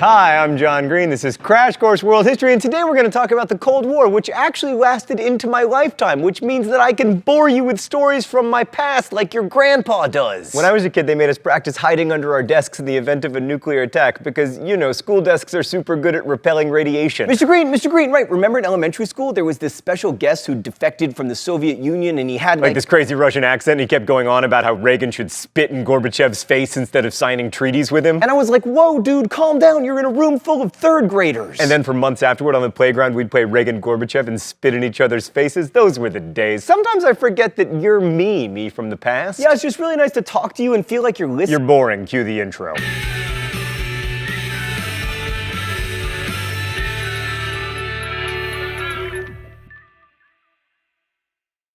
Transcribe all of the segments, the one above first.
Hi, I'm John Green. This is Crash Course World History, and today we're going to talk about the Cold War, which actually lasted into my lifetime, which means that I can bore you with stories from my past like your grandpa does. When I was a kid, they made us practice hiding under our desks in the event of a nuclear attack because, you know, school desks are super good at repelling radiation. Mr. Green, right, remember in elementary school there was this special guest who defected from the Soviet Union and he had like this crazy Russian accent and he kept going on about how Reagan should spit in Gorbachev's face instead of signing treaties with him? And I was like, whoa, dude, calm down. You're in a room full of third graders. And then for months afterward on the playground, we'd play Reagan Gorbachev and spit in each other's faces. Those were the days. Sometimes I forget that you're me from the past. Yeah, it's just really nice to talk to you and feel like you're listening. You're boring. Cue the intro.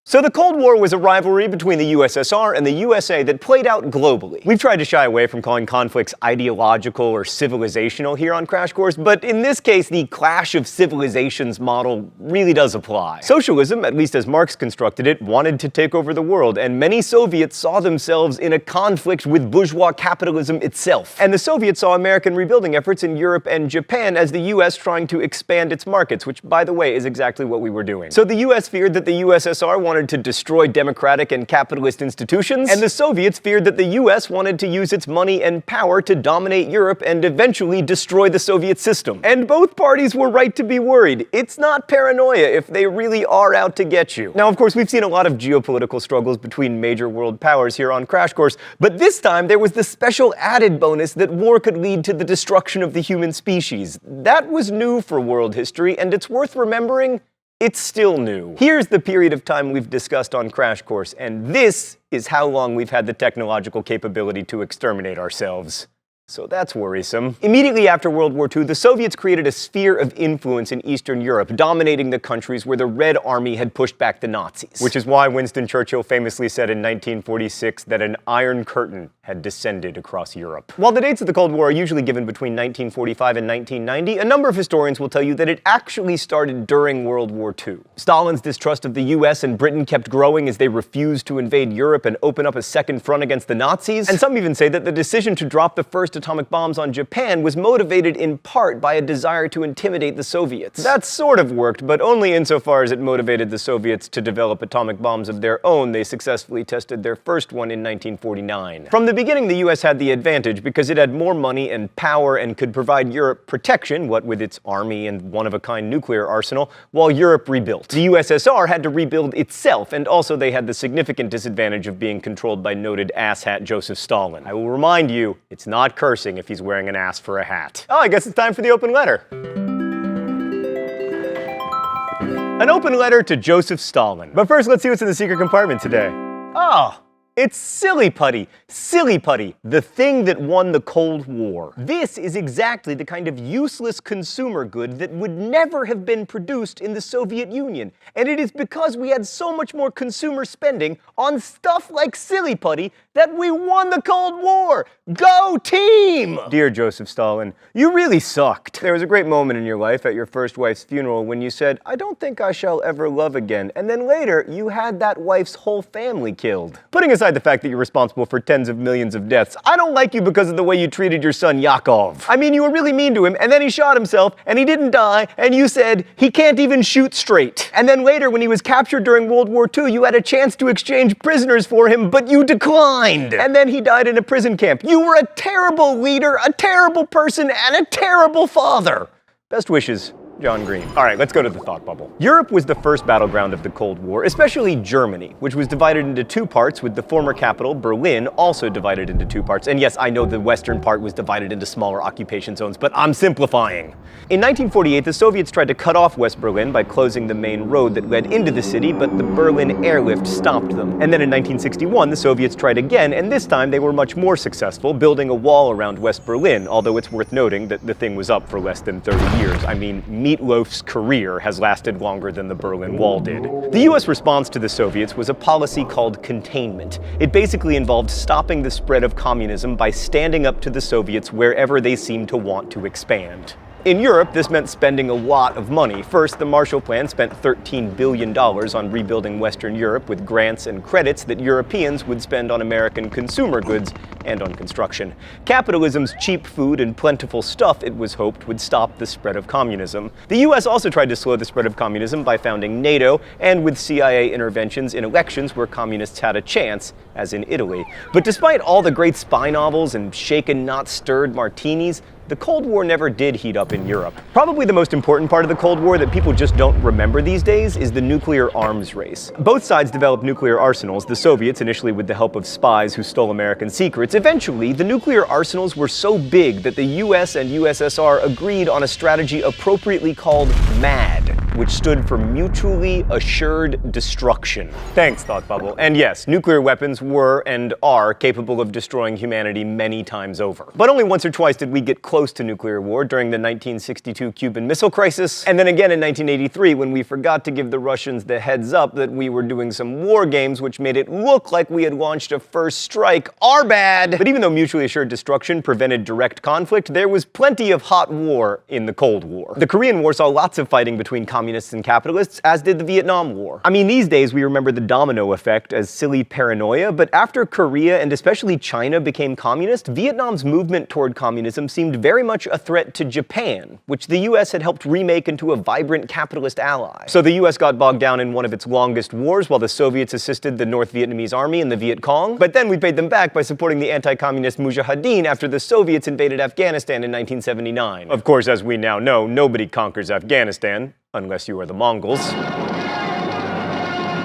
So the Cold War was a rivalry between the USSR and the USA that played out globally. We've tried to shy away from calling conflicts ideological or civilizational here on Crash Course, but in this case, the clash of civilizations model really does apply. Socialism, at least as Marx constructed it, wanted to take over the world, and many Soviets saw themselves in a conflict with bourgeois capitalism itself. And the Soviets saw American rebuilding efforts in Europe and Japan as the US trying to expand its markets, which, by the way, is exactly what we were doing. So the US feared that the USSR wanted to destroy democratic and capitalist institutions, and the Soviets feared that the US wanted to use its money and power to dominate Europe and eventually destroy the Soviet system. And both parties were right to be worried. It's not paranoia if they really are out to get you. Now, of course, we've seen a lot of geopolitical struggles between major world powers here on Crash Course, but this time there was the special added bonus that war could lead to the destruction of the human species. That was new for world history, and it's worth remembering it's still new. Here's the period of time we've discussed on Crash Course, and this is how long we've had the technological capability to exterminate ourselves. So that's worrisome. Immediately after World War II, the Soviets created a sphere of influence in Eastern Europe, dominating the countries where the Red Army had pushed back the Nazis. Which is why Winston Churchill famously said in 1946 that an Iron Curtain had descended across Europe. While the dates of the Cold War are usually given between 1945 and 1990, a number of historians will tell you that it actually started during World War II. Stalin's distrust of the US and Britain kept growing as they refused to invade Europe and open up a second front against the Nazis. And some even say that the decision to drop the first atomic bombs on Japan was motivated in part by a desire to intimidate the Soviets. That sort of worked, but only insofar as it motivated the Soviets to develop atomic bombs of their own. They successfully tested their first one in 1949. From the beginning, the US had the advantage because it had more money and power and could provide Europe protection, what with its army and one-of-a-kind nuclear arsenal, while Europe rebuilt. The USSR had to rebuild itself, and also they had the significant disadvantage of being controlled by noted asshat Joseph Stalin. I will remind you, it's not cursing if he's wearing an ass for a hat. Oh, I guess it's time for the open letter. An open letter to Joseph Stalin. But first, let's see what's in the secret compartment today. Oh, it's Silly Putty. Silly Putty, the thing that won the Cold War. This is exactly the kind of useless consumer good that would never have been produced in the Soviet Union. And it is because we had so much more consumer spending on stuff like Silly Putty that we won the Cold War. Go team! Dear Joseph Stalin, you really sucked. There was a great moment in your life at your first wife's funeral when you said, "I don't think I shall ever love again." And then later, you had that wife's whole family killed. Putting aside the fact that you're responsible for tens of millions of deaths, I don't like you because of the way you treated your son Yakov. I mean, you were really mean to him, and then he shot himself, and he didn't die, and you said, he can't even shoot straight. And then later, when he was captured during World War II, you had a chance to exchange prisoners for him, but you declined. And then he died in a prison camp. You were a terrible leader, a terrible person, and a terrible father. Best wishes, John Green. All right, let's go to the thought bubble. Europe was the first battleground of the Cold War, especially Germany, which was divided into two parts, with the former capital, Berlin, also divided into two parts. And yes, I know the western part was divided into smaller occupation zones, but I'm simplifying. In 1948, the Soviets tried to cut off West Berlin by closing the main road that led into the city, but the Berlin airlift stopped them. And then in 1961, the Soviets tried again, and this time they were much more successful, building a wall around West Berlin, although it's worth noting that the thing was up for less than 30 years. I mean, Meatloaf's career has lasted longer than the Berlin Wall did. The US response to the Soviets was a policy called containment. It basically involved stopping the spread of communism by standing up to the Soviets wherever they seemed to want to expand. In Europe, this meant spending a lot of money. First, the Marshall Plan spent $13 billion on rebuilding Western Europe with grants and credits that Europeans would spend on American consumer goods and on construction. Capitalism's cheap food and plentiful stuff, it was hoped, would stop the spread of communism. The US also tried to slow the spread of communism by founding NATO and with CIA interventions in elections where communists had a chance, as in Italy. But despite all the great spy novels and shaken, not stirred martinis, the Cold War never did heat up in Europe. Probably the most important part of the Cold War that people just don't remember these days is the nuclear arms race. Both sides developed nuclear arsenals, the Soviets initially with the help of spies who stole American secrets. Eventually, the nuclear arsenals were so big that the US and USSR agreed on a strategy appropriately called MAD, which stood for Mutually Assured Destruction. Thanks, Thought Bubble. And yes, nuclear weapons were and are capable of destroying humanity many times over. But only once or twice did we get close to nuclear war, during the 1962 Cuban Missile Crisis, and then again in 1983 when we forgot to give the Russians the heads up that we were doing some war games which made it look like we had launched a first strike. Our bad! But even though mutually assured destruction prevented direct conflict, there was plenty of hot war in the Cold War. The Korean War saw lots of fighting between communists and capitalists, as did the Vietnam War. I mean, these days we remember the domino effect as silly paranoia, but after Korea and especially China became communist, Vietnam's movement toward communism seemed very much a threat to Japan, which the US had helped remake into a vibrant capitalist ally. So the US got bogged down in one of its longest wars while the Soviets assisted the North Vietnamese army and the Viet Cong, but then we paid them back by supporting the anti-communist Mujahideen after the Soviets invaded Afghanistan in 1979. Of course, as we now know, nobody conquers Afghanistan, unless you are the Mongols.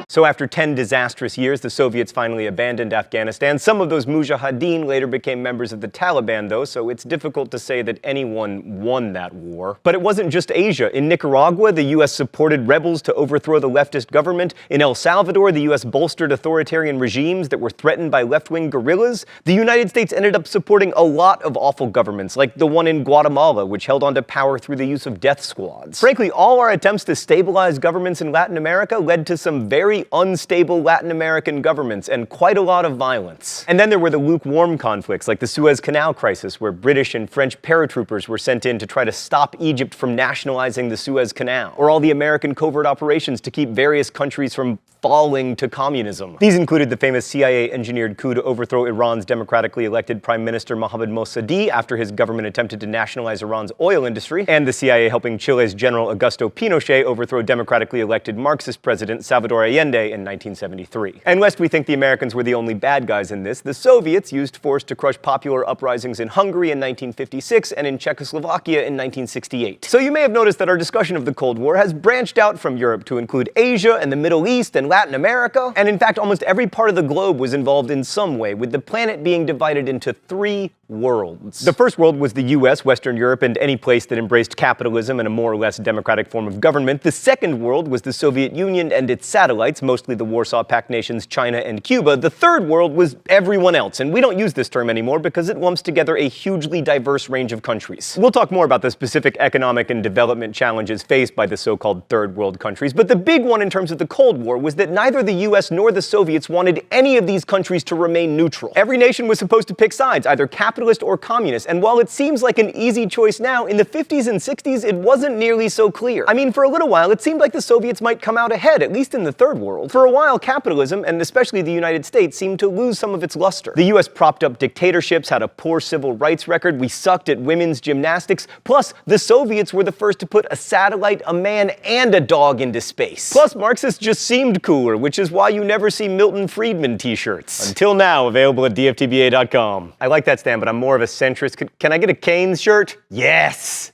So after 10 disastrous years, the Soviets finally abandoned Afghanistan. Some of those Mujahideen later became members of the Taliban, though, so it's difficult to say that anyone won that war. But it wasn't just Asia. In Nicaragua, the US supported rebels to overthrow the leftist government. In El Salvador, the US bolstered authoritarian regimes that were threatened by left-wing guerrillas. The United States ended up supporting a lot of awful governments, like the one in Guatemala, which held onto power through the use of death squads. Frankly, all our attempts to stabilize governments in Latin America led to some very unstable Latin American governments and quite a lot of violence. And then there were the lukewarm conflicts, like the Suez Canal crisis, where British and French paratroopers were sent in to try to stop Egypt from nationalizing the Suez Canal, or all the American covert operations to keep various countries from falling to communism. These included the famous CIA-engineered coup to overthrow Iran's democratically elected Prime Minister Mohammad Mossadegh after his government attempted to nationalize Iran's oil industry, and the CIA helping Chile's General Augusto Pinochet overthrow democratically elected Marxist President Salvador Allende in 1973. And lest we think the Americans were the only bad guys in this, the Soviets used force to crush popular uprisings in Hungary in 1956 and in Czechoslovakia in 1968. So you may have noticed that our discussion of the Cold War has branched out from Europe to include Asia and the Middle East and Latin America, and in fact almost every part of the globe was involved in some way, with the planet being divided into three worlds. The first world was the US, Western Europe, and any place that embraced capitalism and a more or less democratic form of government. The second world was the Soviet Union and its satellites, mostly the Warsaw Pact nations China and Cuba. The third world was everyone else, and we don't use this term anymore because it lumps together a hugely diverse range of countries. We'll talk more about the specific economic and development challenges faced by the so-called third world countries, but the big one in terms of the Cold War was that neither the US nor the Soviets wanted any of these countries to remain neutral. Every nation was supposed to pick sides, either capitalist or communist, and while it seems like an easy choice now, in the 50s and 60s it wasn't nearly so clear. I mean, for a little while it seemed like the Soviets might come out ahead, at least in the third world. For a while, capitalism, and especially the United States, seemed to lose some of its luster. The US propped up dictatorships, had a poor civil rights record, we sucked at women's gymnastics, plus the Soviets were the first to put a satellite, a man, and a dog into space. Plus Marxists just seemed cooler, which is why you never see Milton Friedman t-shirts. Until now, available at dftba.com. I like that, Stan, but I'm more of a centrist. Can I get a Keynes shirt? Yes!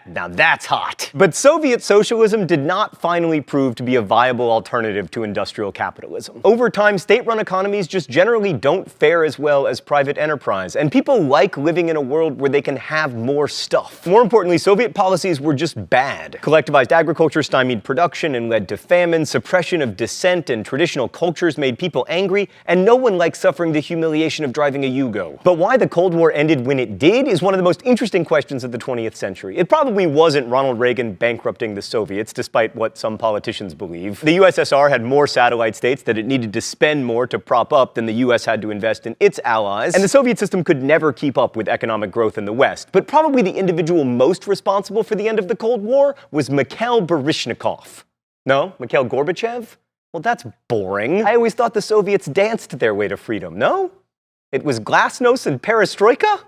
Now that's hot. But Soviet socialism did not finally prove to be a viable alternative to industrial capitalism. Over time, state-run economies just generally don't fare as well as private enterprise, and people like living in a world where they can have more stuff. More importantly, Soviet policies were just bad. Collectivized agriculture stymied production and led to famine, suppression of dissent and traditional cultures made people angry, and no one liked suffering the humiliation of driving a Yugo. But why the Cold War ended when it did is one of the most interesting questions of the 20th century. It probably wasn't Ronald Reagan bankrupting the Soviets, despite what some politicians believe. The USSR had more satellite states that it needed to spend more to prop up than the US had to invest in its allies, and the Soviet system could never keep up with economic growth in the West. But probably the individual most responsible for the end of the Cold War was Mikhail Baryshnikov. No? Mikhail Gorbachev? Well, that's boring. I always thought the Soviets danced their way to freedom, no? It was glasnost and perestroika?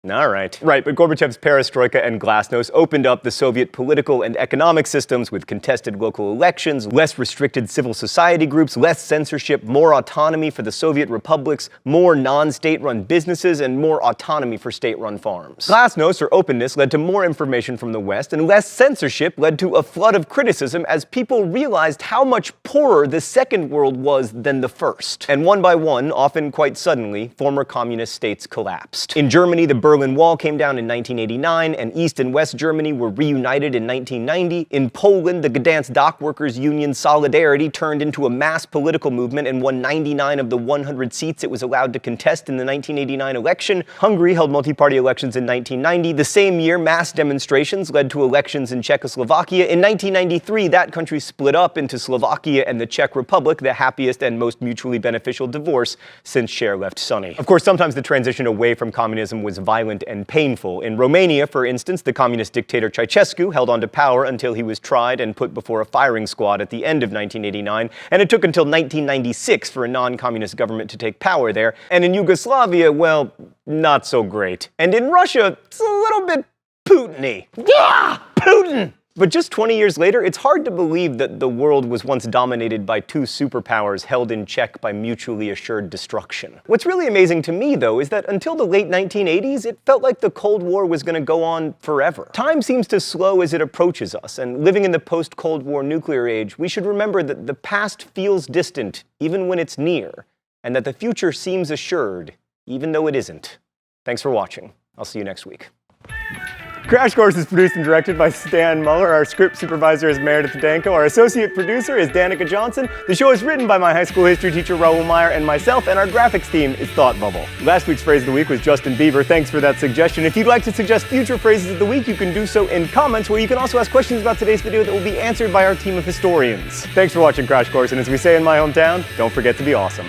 All right. Right, but Gorbachev's perestroika and glasnost opened up the Soviet political and economic systems with contested local elections, less restricted civil society groups, less censorship, more autonomy for the Soviet republics, more non-state-run businesses, and more autonomy for state-run farms. Glasnost, or openness, led to more information from the West, and less censorship led to a flood of criticism as people realized how much poorer the Second World was than the First. And one by one, often quite suddenly, former communist states collapsed. In Germany, the Berlin Wall came down in 1989, and East and West Germany were reunited in 1990. In Poland, the Gdansk Dock Workers Union Solidarity turned into a mass political movement and won 99 of the 100 seats it was allowed to contest in the 1989 election. Hungary held multi-party elections in 1990. The same year, mass demonstrations led to elections in Czechoslovakia. In 1993, that country split up into Slovakia and the Czech Republic, the happiest and most mutually beneficial divorce since Cher left Sunny. Of course, sometimes the transition away from communism was violent and painful. In Romania, for instance, the communist dictator Ceausescu held on to power until he was tried and put before a firing squad at the end of 1989, and it took until 1996 for a non-communist government to take power there. And in Yugoslavia, well, not so great. And in Russia, it's a little bit Putin-y. Yeah! Putin! But just 20 years later, it's hard to believe that the world was once dominated by two superpowers held in check by mutually assured destruction. What's really amazing to me, though, is that until the late 1980s, it felt like the Cold War was going to go on forever. Time seems to slow as it approaches us, and living in the post-Cold War nuclear age, we should remember that the past feels distant, even when it's near, and that the future seems assured, even though it isn't. Thanks for watching. I'll see you next week. Crash Course is produced and directed by Stan Muller. Our script supervisor is Meredith Danko. Our associate producer is Danica Johnson. The show is written by my high school history teacher Raoul Meyer and myself, and our graphics team is Thought Bubble. Last week's phrase of the week was Justin Bieber. Thanks for that suggestion. If you'd like to suggest future phrases of the week, you can do so in comments, where you can also ask questions about today's video that will be answered by our team of historians. Thanks for watching Crash Course, and as we say in my hometown, don't forget to be awesome.